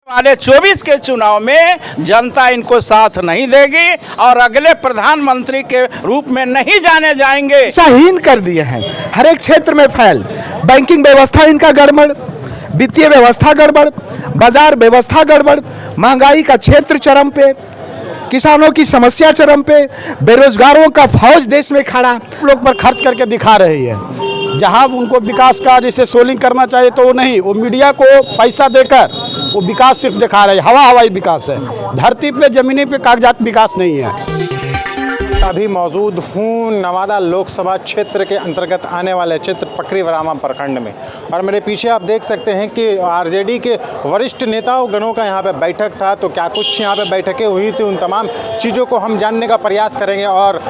वाले 24 के चुनाव में जनता इनको साथ नहीं देगी और अगले प्रधानमंत्री के रूप में नहीं जाने जाएंगे। दिशाहीन कर दिए हैं, हर एक क्षेत्र में फैल, बैंकिंग व्यवस्था इनका गड़बड़, वित्तीय व्यवस्था गड़बड़, बाजार व्यवस्था गड़बड़, महंगाई का क्षेत्र चरम पे, किसानों की समस्या चरम पे, बेरोजगारों का फौज देश में खड़ा। लोग पर खर्च करके दिखा रही है। जहां उनको विकास का जैसे सोलिंग करना चाहिए तो वो नहीं, वो मीडिया को पैसा देकर वो विकास सिर्फ दिखा रहे हैं, हवाई विकास है। धरती पे जमीनी पे कागजात विकास नहीं है। अभी मौजूद हूँ नवादा लोकसभा क्षेत्र के अंतर्गत आने वाले क्षेत्र पकरीवरामा प्रखंड में, और मेरे पीछे आप देख सकते हैं कि आरजेडी के वरिष्ठ नेताओं गणों का यहाँ पे बैठक था। तो क्या कुछ यहाँ पे बैठकें हुई थी, उन तमाम चीज़ों को हम जानने का प्रयास करेंगे। और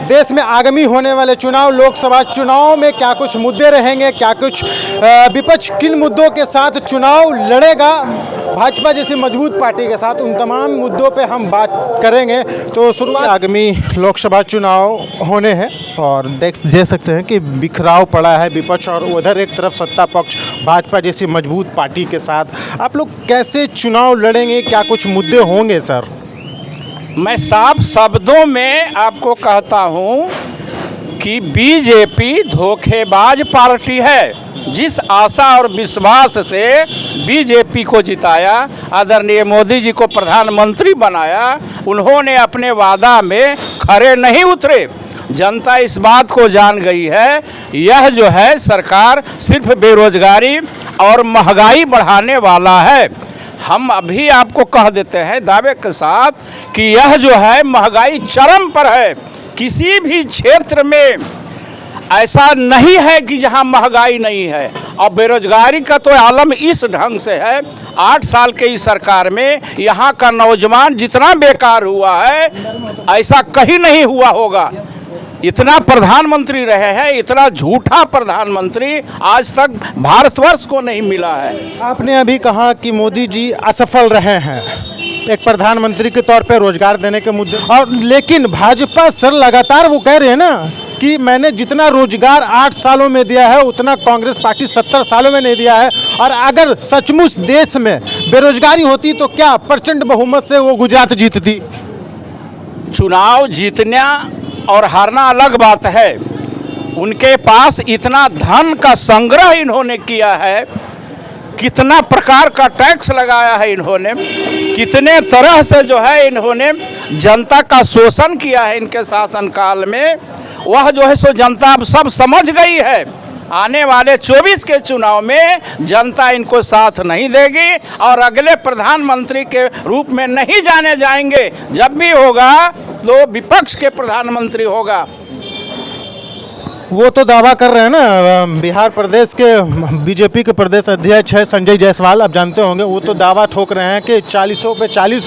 देश में आगामी होने वाले चुनाव, लोकसभा चुनाव में क्या कुछ मुद्दे रहेंगे, क्या कुछ विपक्ष किन मुद्दों के साथ चुनाव लड़ेगा भाजपा जैसी मजबूत पार्टी के साथ, उन तमाम मुद्दों पे हम बात करेंगे। तो शुरुआत, आगामी लोकसभा चुनाव होने हैं और देख सकते हैं कि बिखराव पड़ा है विपक्ष और उधर एक तरफ सत्ता पक्ष भाजपा जैसी मजबूत पार्टी के साथ। आप लोग कैसे चुनाव लड़ेंगे, क्या कुछ मुद्दे होंगे सर? मैं साफ शब्दों में आपको कहता हूं कि बीजेपी धोखेबाज पार्टी है। जिस आशा और विश्वास से बीजेपी को जिताया, आदरणीय मोदी जी को प्रधानमंत्री बनाया, उन्होंने अपने वादा में खरे नहीं उतरे। जनता इस बात को जान गई है, यह जो है सरकार सिर्फ बेरोजगारी और महंगाई बढ़ाने वाला है। हम अभी आपको कह देते हैं दावे के साथ कि यह जो है महंगाई चरम पर है। किसी भी क्षेत्र में ऐसा नहीं है कि जहां महंगाई नहीं है। और बेरोजगारी का तो आलम इस ढंग से है, 8 साल के इस सरकार में यहां का नौजवान जितना बेकार हुआ है ऐसा कहीं नहीं हुआ होगा। इतना प्रधानमंत्री रहे हैं, इतना झूठा प्रधानमंत्री आज तक भारतवर्ष को नहीं मिला है। आपने अभी कहा कि मोदी जी असफल रहे हैं एक प्रधानमंत्री के तौर पे रोजगार देने के मुद्दे, और लेकिन भाजपा सर लगातार वो कह रहे हैं ना कि मैंने जितना रोजगार 8 सालों में दिया है उतना कांग्रेस पार्टी 70 सालों में नहीं दिया है। और अगर सचमुच देश में बेरोजगारी होती तो क्या प्रचंड बहुमत से वो गुजरात जीतती? चुनाव जीतना और हारना अलग बात है। उनके पास इतना धन का संग्रह इन्होंने किया है, कितना प्रकार का टैक्स लगाया है इन्होंने, कितने तरह से जो है इन्होंने जनता का शोषण किया है इनके शासनकाल में, वह जो है सो जनता अब सब समझ गई है। आने वाले 24 के चुनाव में जनता इनको साथ नहीं देगी और अगले प्रधानमंत्री के रूप में नहीं जाने जाएंगे। जब भी होगा तो विपक्ष के प्रधानमंत्री होगा। वो तो दावा कर रहे हैं ना, बिहार प्रदेश के बीजेपी के प्रदेश अध्यक्ष है संजय जायसवाल, आप जानते होंगे, वो तो दावा ठोक रहे हैं कि 40 पे 40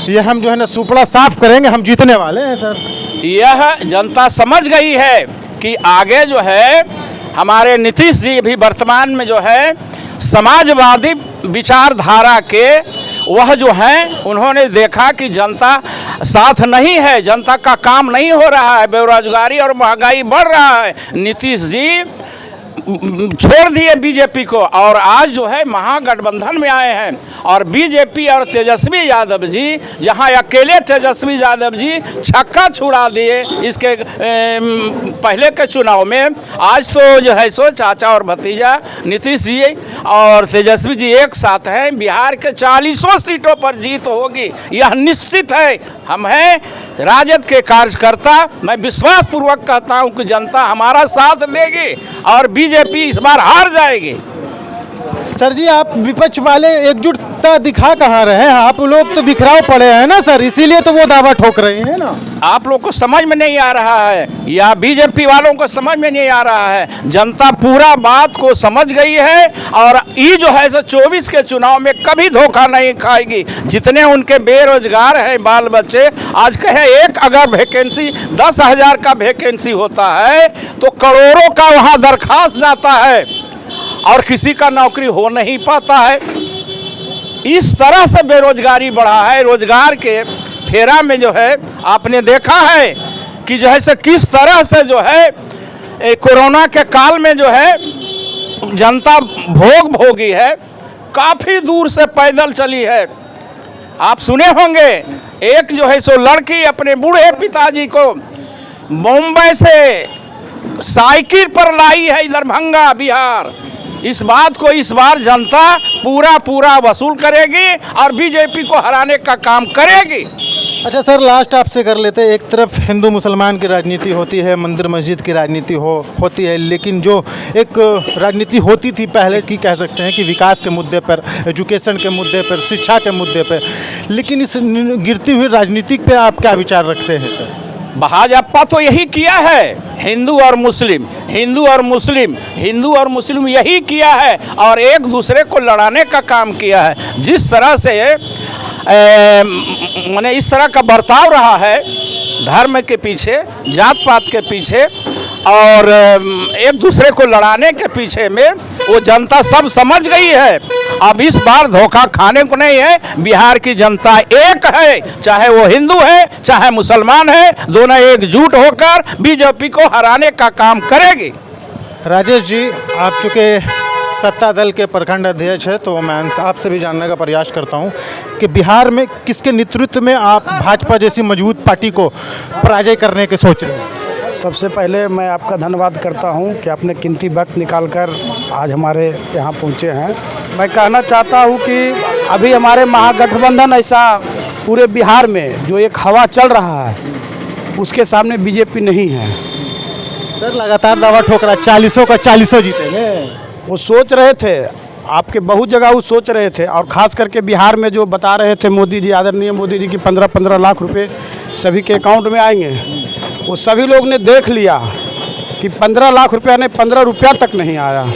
ये हम जो है ना सुपड़ा साफ करेंगे, हम जीतने वाले हैं सर। यह जनता समझ गई है कि आगे जो है हमारे नीतीश जी भी वर्तमान में जो है समाजवादी विचारधारा के वह जो है उन्होंने देखा कि जनता साथ नहीं है, जनता का काम नहीं हो रहा है, बेरोजगारी और महंगाई बढ़ रहा है। नीतीश जी छोड़ दिए बीजेपी को और आज जो है महागठबंधन में आए हैं। और बीजेपी और तेजस्वी यादव जी, जहां अकेले तेजस्वी यादव जी छक्का छुड़ा दिए इसके पहले के चुनाव में, आज तो जो है सो चाचा और भतीजा नीतीश जी और तेजस्वी जी एक साथ हैं। बिहार के 40 सीटों पर जीत होगी, यह निश्चित है। हम हैं राजद के कार्यकर्ता, मैं विश्वास पूर्वक कहता हूं कि जनता हमारा साथ देगी और बीजेपी इस बार हार जाएगी। सर जी, आप विपक्ष वाले एकजुटता दिखा कहाँ रहे हैं? आप लोग तो बिखराव पड़े हैं ना सर, इसीलिए तो वो दावा ठोक रहे हैं ना। आप लोग को समझ में नहीं आ रहा है या बीजेपी वालों को समझ में नहीं आ रहा है? जनता पूरा बात को समझ गई है और ये जो है सो 24 के चुनाव में कभी धोखा नहीं खाएगी। जितने उनके बेरोजगार हैं बाल बच्चे, आज कहे एक अगर वैकेंसी 10,000 का वैकेंसी होता है तो करोड़ों का वहाँ दरखास्त जाता है और किसी का नौकरी हो नहीं पाता है। इस तरह से बेरोजगारी बढ़ा है। रोजगार के फेरा में जो है आपने देखा है कि जो है से किस तरह से जो है कोरोना के काल में जो है जनता भोगी है। काफ़ी दूर से पैदल चली है। आप सुने होंगे, एक जो है सो लड़की अपने बूढ़े पिताजी को मुंबई से साइकिल पर लाई है दरभंगा बिहार। इस बात को इस बार जनता पूरा वसूल करेगी और बीजेपी को हराने का काम करेगी। अच्छा सर, लास्ट आपसे कर लेते हैं। एक तरफ हिंदू मुसलमान की राजनीति होती है, मंदिर मस्जिद की राजनीति होती है, लेकिन जो एक राजनीति होती थी पहले की, कह सकते हैं कि विकास के मुद्दे पर, एजुकेशन के मुद्दे पर, शिक्षा के मुद्दे पर, लेकिन इस गिरती हुई राजनीति पे आप क्या विचार रखते हैं सर? भाजपा तो यही किया है, हिंदू और मुस्लिम, हिंदू और मुस्लिम, हिंदू और मुस्लिम यही किया है और एक दूसरे को लड़ाने का काम किया है। जिस तरह से माने इस तरह का बर्ताव रहा है धर्म के पीछे, जात पात के पीछे और एक दूसरे को लड़ाने के पीछे में, वो जनता सब समझ गई है। अब इस बार धोखा खाने को नहीं है। बिहार की जनता एक है, चाहे वो हिंदू है चाहे मुसलमान है, दोनों एकजुट होकर बीजेपी को हराने का काम करेगी। राजेश जी, आप चूँकि सत्ता दल के प्रखंड अध्यक्ष है, तो मैं आपसे भी जानने का प्रयास करता हूं कि बिहार में किसके नेतृत्व में आप भाजपा जैसी मजबूत पार्टी को पराजय करने के सोच रहे हैं? सबसे पहले मैं आपका धन्यवाद करता हूं कि आपने कीमती वक्त निकालकर आज हमारे यहाँ पहुँचे हैं। मैं कहना चाहता हूं कि अभी हमारे महागठबंधन ऐसा पूरे बिहार में जो एक हवा चल रहा है, उसके सामने बीजेपी नहीं है। सर लगातार दावा ठोक रहा, 40 का 40 जीतेंगे। वो सोच रहे थे, आपके बहुत जगह वो सोच रहे थे, और ख़ास करके बिहार में जो बता रहे थे मोदी जी, आदरणीय मोदी जी की 15-15 लाख रुपए सभी के अकाउंट में आएंगे, वो सभी लोग ने देख लिया कि 15 लाख रुपया ने 15 रुपया तक नहीं आया।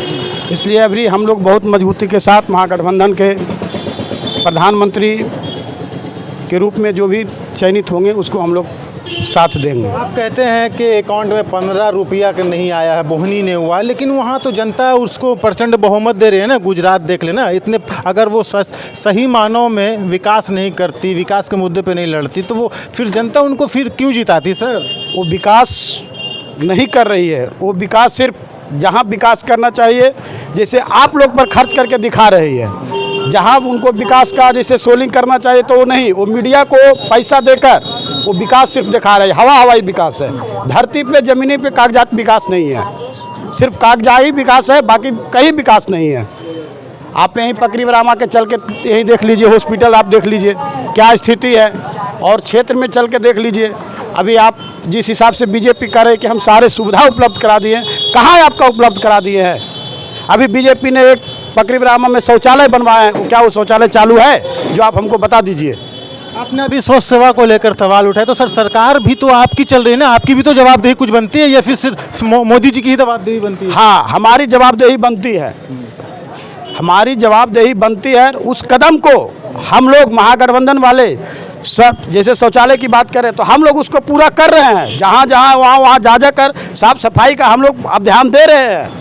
इसलिए अभी हम लोग बहुत मजबूती के साथ महागठबंधन के प्रधानमंत्री के रूप में जो भी चयनित होंगे उसको हम लोग साथ देंगे। आप कहते हैं कि अकाउंट में 15 रुपया का नहीं आया है, बोहनी नहीं हुआ, लेकिन वहाँ तो जनता उसको प्रचंड बहुमत दे रही है ना। गुजरात देख लेना, इतने अगर वो सही मानों में विकास नहीं करती, विकास के मुद्दे पे नहीं लड़ती, तो वो फिर जनता उनको फिर क्यों जिताती सर? वो विकास नहीं कर रही है। वो विकास सिर्फ जहाँ विकास करना चाहिए, जैसे आप लोग पर खर्च करके दिखा रही है, जहाँ उनको विकास का जैसे सोलिंग करना चाहिए तो वो नहीं, वो मीडिया को पैसा देकर वो विकास सिर्फ दिखा रहे हैं। हवाई विकास है, धरती पे ज़मीनी पे कागजात विकास नहीं है, सिर्फ कागजाती विकास है, बाकी कहीं विकास नहीं है। आप यहीं पकरी बरामा के चल के यहीं देख लीजिए, हॉस्पिटल आप देख लीजिए क्या स्थिति है, और क्षेत्र में चल के देख लीजिए। अभी आप जिस हिसाब से बीजेपी कह रहे हैं कि हम सारे सुविधा उपलब्ध करा दिए, कहाँ आपका उपलब्ध करा दिए हैं? अभी बीजेपी ने एक पकरी बरामा में शौचालय बनवाए हैं, क्या वो शौचालय चालू है? जो आप हमको बता दीजिए। आपने अभी स्वास्थ्य सेवा को लेकर सवाल उठाया, तो सर सरकार भी तो आपकी चल रही है ना, आपकी भी तो जवाबदेही कुछ बनती है, या फिर सिर्फ मोदी जी की ही जवाबदेही बनती है? हाँ, हमारी जवाबदेही बनती है, हमारी जवाबदेही बनती है। उस कदम को हम लोग महागठबंधन वाले सब, जैसे शौचालय की बात करें तो हम लोग उसको पूरा कर रहे हैं। जहाँ जहाँ वहाँ जा कर साफ सफाई का हम लोग अब ध्यान दे रहे हैं।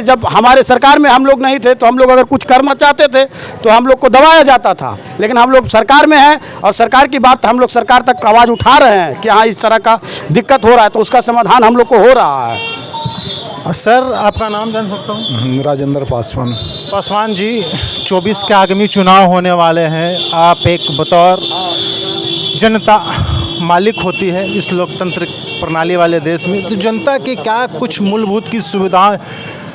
जब हमारे सरकार में हम लोग नहीं थे तो हम लोग अगर कुछ करना चाहते थे तो हम लोग को दबाया जाता था, लेकिन हम लोग सरकार में हैं और सरकार की बात हम लोग सरकार तक आवाज़ उठा रहे हैं कि हाँ इस तरह का दिक्कत हो रहा है, तो उसका समाधान हम लोग को हो रहा है। और सर आपका नाम जान सकता हूँ? राजेंद्र पासवान। पासवान जी, 24 के आगामी चुनाव होने वाले हैं। आप एक बतौर जनता मालिक होती है इस लोकतंत्र प्रणाली वाले देश में, तो जनता के क्या कुछ मूलभूत की सुविधाएं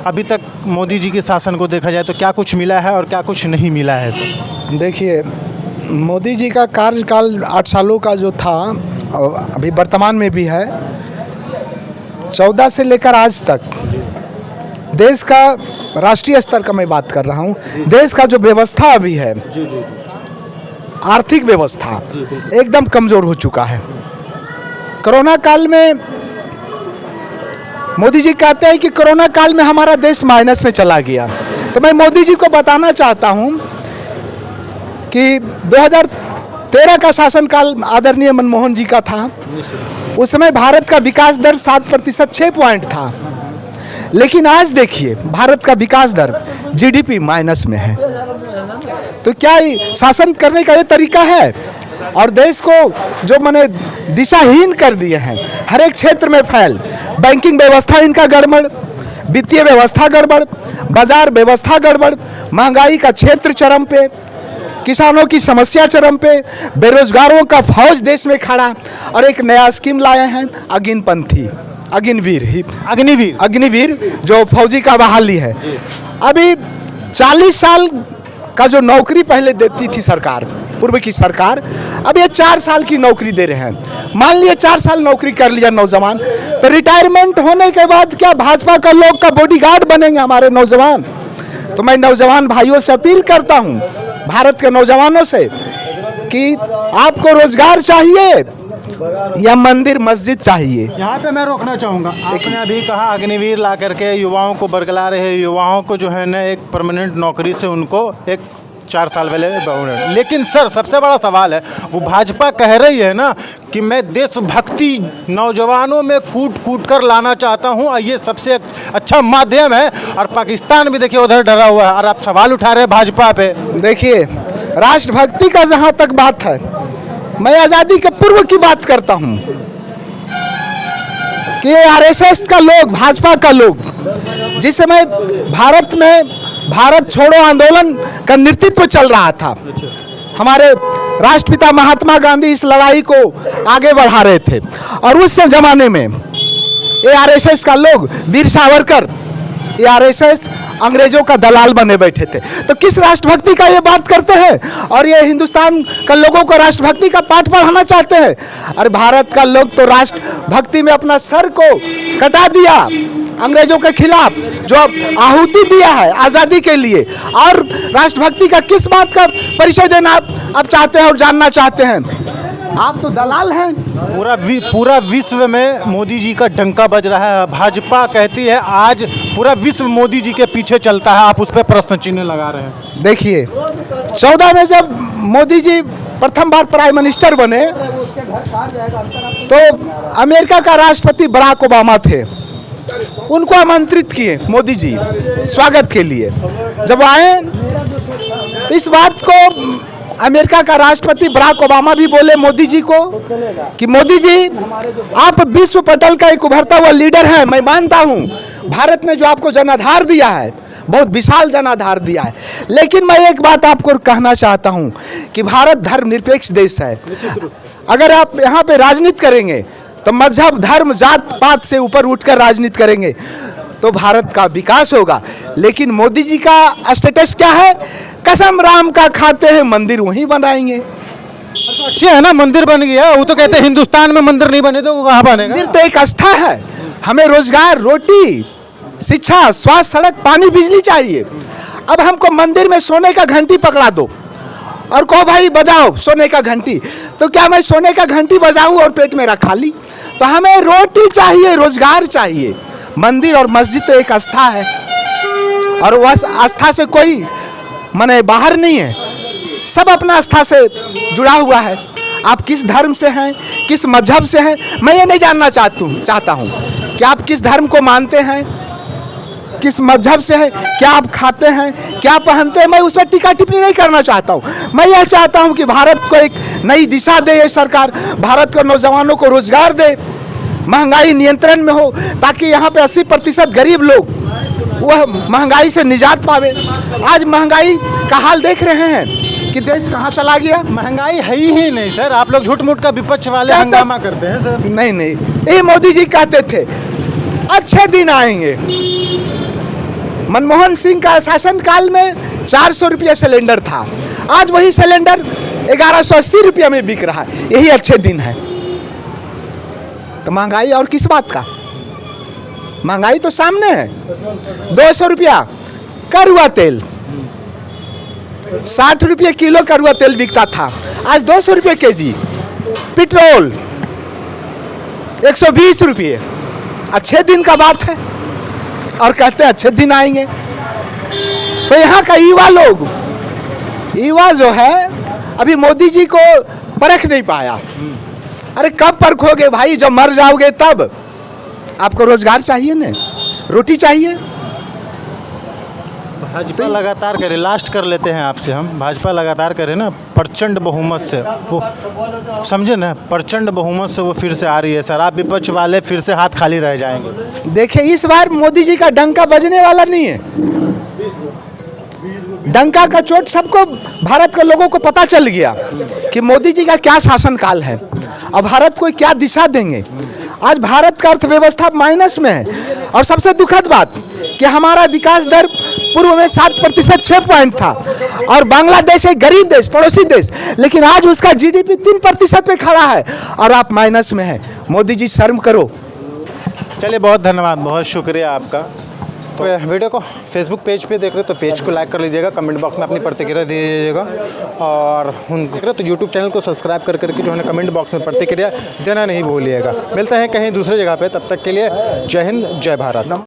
अभी तक मोदी जी के शासन को देखा जाए तो क्या कुछ मिला है और क्या कुछ नहीं मिला है सर? देखिए, मोदी जी का कार्यकाल 8 सालों का जो था, अभी वर्तमान में भी है, 14 से लेकर आज तक देश का, राष्ट्रीय स्तर का मैं बात कर रहा हूँ, देश का जो व्यवस्था अभी है, आर्थिक व्यवस्था एकदम कमज़ोर हो चुका है। कोरोना काल में मोदी जी कहते हैं कि कोरोना काल में हमारा देश माइनस में चला गया, तो मैं मोदी जी को बताना चाहता हूं कि 2013 का शासनकाल आदरणीय मनमोहन जी का था। उस समय भारत का विकास दर 7%, 6 पॉइंट था, लेकिन आज देखिए भारत का विकास दर जीडीपी माइनस में है। तो क्या शासन करने का ये तरीका है? और देश को जो मैंने दिशाहीन कर दिए हैं, हर एक क्षेत्र में फैल, बैंकिंग व्यवस्था इनका गड़बड़, वित्तीय व्यवस्था गड़बड़, बाजार व्यवस्था गड़बड़, महंगाई का क्षेत्र चरम पे, किसानों की समस्या चरम पे, बेरोजगारों का फौज देश में खड़ा, और एक नया स्कीम लाए हैं अग्निवीर जो फौजी का बहाली है। अभी 40 साल का जो नौकरी पहले देती थी सरकार, पूर्व की सरकार, अब ये 4 साल की नौकरी दे रहे हैं। मान लिया 4 साल नौकरी कर लिया नौजवान, तो रिटायरमेंट होने के बाद क्या भाजपा का लोग का बॉडीगार्ड बनेंगे हमारे नौजवान? तो मैं नौजवान भाइयों से अपील करता हूं, भारत के नौजवानों से, कि आपको रोजगार चाहिए या मंदिर मस्जिद चाहिए? यहाँ पे मैं रोकना चाहूँगा। आपने अभी कहा अग्निवीर ला करके युवाओं को बरगला रहे, युवाओं को जो है ना एक परमानेंट नौकरी से उनको एक 4 साल पहले बहु, लेकिन सर सबसे बड़ा सवाल है, वो भाजपा कह रही है ना कि मैं देशभक्ति नौजवानों में कूट कर लाना चाहता हूँ और ये सबसे अच्छा माध्यम है, और पाकिस्तान भी देखिए उधर डरा हुआ है, और आप सवाल उठा रहे हैं भाजपा पे। देखिए, राष्ट्रभक्ति का जहाँ तक बात है, मैं आज़ादी के पूर्व की बात करता हूँ कि आरएसएस का लोग, भाजपा का लोग, जिस समय भारत में भारत छोड़ो आंदोलन का नेतृत्व चल रहा था, हमारे राष्ट्रपिता महात्मा गांधी इस लड़ाई को आगे बढ़ा रहे थे, और उस जमाने में ये आरएसएस का लोग, वीर सावरकर, ये आरएसएस अंग्रेजों का दलाल बने बैठे थे। तो किस राष्ट्रभक्ति का ये बात करते हैं, और ये हिंदुस्तान का लोगों को राष्ट्रभक्ति का पाठ पढ़ाना चाहते हैं? अरे भारत का लोग तो राष्ट्रभक्ति में अपना सर को कटा दिया अंग्रेजों के खिलाफ, जो आहुति दिया है आज़ादी के लिए, और राष्ट्रभक्ति का किस बात का परिचय देना आप चाहते हैं और जानना चाहते हैं? आप तो दलाल हैं। पूरा विश्व में मोदी जी का डंका बज रहा है। भाजपा कहती है आज पूरा विश्व मोदी जी के पीछे चलता है, आप उस पर प्रश्न चिन्ह लगा रहे हैं। देखिए, 14 में जब मोदी जी प्रथम बार प्राइम मिनिस्टर बने, तो अमेरिका का राष्ट्रपति बराक ओबामा थे, उनको आमंत्रित किए मोदी जी स्वागत के लिए। जब आए तो इस बात को अमेरिका का राष्ट्रपति बराक ओबामा भी बोले मोदी जी को कि मोदी जी, आप विश्व पटल का एक उभरता हुआ लीडर हैं, मैं मानता हूं भारत ने जो आपको जनाधार दिया है, बहुत विशाल जनाधार दिया है, लेकिन मैं एक बात आपको कहना चाहता हूं कि भारत धर्मनिरपेक्ष देश है। अगर आप यहाँ पे राजनीति करेंगे तो मजहब, धर्म, जात पात से ऊपर उठकर राजनीति करेंगे तो भारत का विकास होगा। लेकिन मोदी जी का स्टेटस क्या है? कसम राम का खाते हैं, मंदिर वहीं बनाएंगे। तो अच्छी है ना, मंदिर बन गया। वो तो कहते हैं हिंदुस्तान में मंदिर नहीं बने तो वो कहाँ बनेगा? मंदिर तो एक आस्था है। हमें रोजगार, रोटी, शिक्षा, स्वास्थ्य, सड़क, पानी, बिजली चाहिए। अब हमको मंदिर में सोने का घंटी पकड़ा दो और कहो भाई बजाओ सोने का घंटी, तो क्या मैं सोने का घंटी बजाऊं और पेट मेरा खाली? तो हमें रोटी चाहिए, रोजगार चाहिए। मंदिर और मस्जिद तो एक आस्था है, और वह आस्था से कोई माने बाहर नहीं है, सब अपना आस्था से जुड़ा हुआ है। आप किस धर्म से हैं, किस मजहब से हैं, मैं ये नहीं जानना चाहता हूँ कि आप किस धर्म को मानते हैं, किस मजहब से है, क्या आप खाते हैं, क्या पहनते हैं, मैं उस पर टीका टिप्पणी नहीं करना चाहता हूँ। मैं यह चाहता हूँ कि भारत को एक नई दिशा दे ये सरकार, भारत के नौजवानों को रोजगार दे, महंगाई नियंत्रण में हो, ताकि यहाँ पे 80% गरीब लोग वह महंगाई से निजात पावे। आज महंगाई का हाल देख रहे हैं कि देश कहाँ चला गया। महंगाई है ही नहीं सर, आप लोग झूठ मूठ का विपक्ष वाले हंगामा करते हैं सर। नहीं, ये मोदी जी कहते थे अच्छे दिन आएंगे। मनमोहन सिंह का शासन काल में 400 रुपया सिलेंडर था, आज वही सिलेंडर 1180 रुपया में बिक रहा है। यही अच्छे दिन है। तो महंगाई और किस बात का? महंगाई तो सामने है। 200 रुपया कड़वा तेल, 60 रुपये किलो कड़वा तेल बिकता था, आज 200 रुपये केजी। पेट्रोल 120 रुपये। अच्छे दिन का बात है, और कहते हैं अच्छे दिन आएंगे। तो यहाँ का युवा जो है अभी मोदी जी को परख नहीं पाया। अरे कब परखोगे भाई? जब मर जाओगे तब। आपको रोजगार चाहिए ना, रोटी चाहिए। भाजपा लगातार करे, लास्ट कर लेते हैं आपसे हम, भाजपा लगातार करे ना प्रचंड बहुमत से, वो समझे ना, प्रचंड बहुमत से वो फिर से आ रही है सर, आप विपक्ष वाले फिर से हाथ खाली रह जाएंगे। देखिए इस बार मोदी जी का डंका बजने वाला नहीं है। डंका का चोट सबको, भारत के लोगों को पता चल गया कि मोदी जी का क्या शासनकाल है, अब भारत को क्या दिशा देंगे। आज भारत का अर्थव्यवस्था माइनस में है और सबसे दुखद बात कि हमारा विकास दर पूर्व में 7% 6 पॉइंट था और बांग्लादेश एक गरीब देश, पड़ोसी देश, लेकिन आज उसका जीडीपी 3% पे खड़ा है और आप माइनस में है। मोदी जी शर्म करो। चलिए बहुत धन्यवाद, बहुत शुक्रिया आपका। तो वीडियो को फेसबुक पेज पे देख रहे हो तो पेज को लाइक कर लीजिएगा, कमेंट बॉक्स में अपनी प्रतिक्रिया दे दीजिएगा और देख रहे हो तो यूट्यूब चैनल को सब्सक्राइब करके जो है कमेंट बॉक्स में प्रतिक्रिया देना नहीं भूलिएगा। मिलते हैं कहीं दूसरी जगह पे, तब तक के लिए जय हिंद, जय भारत।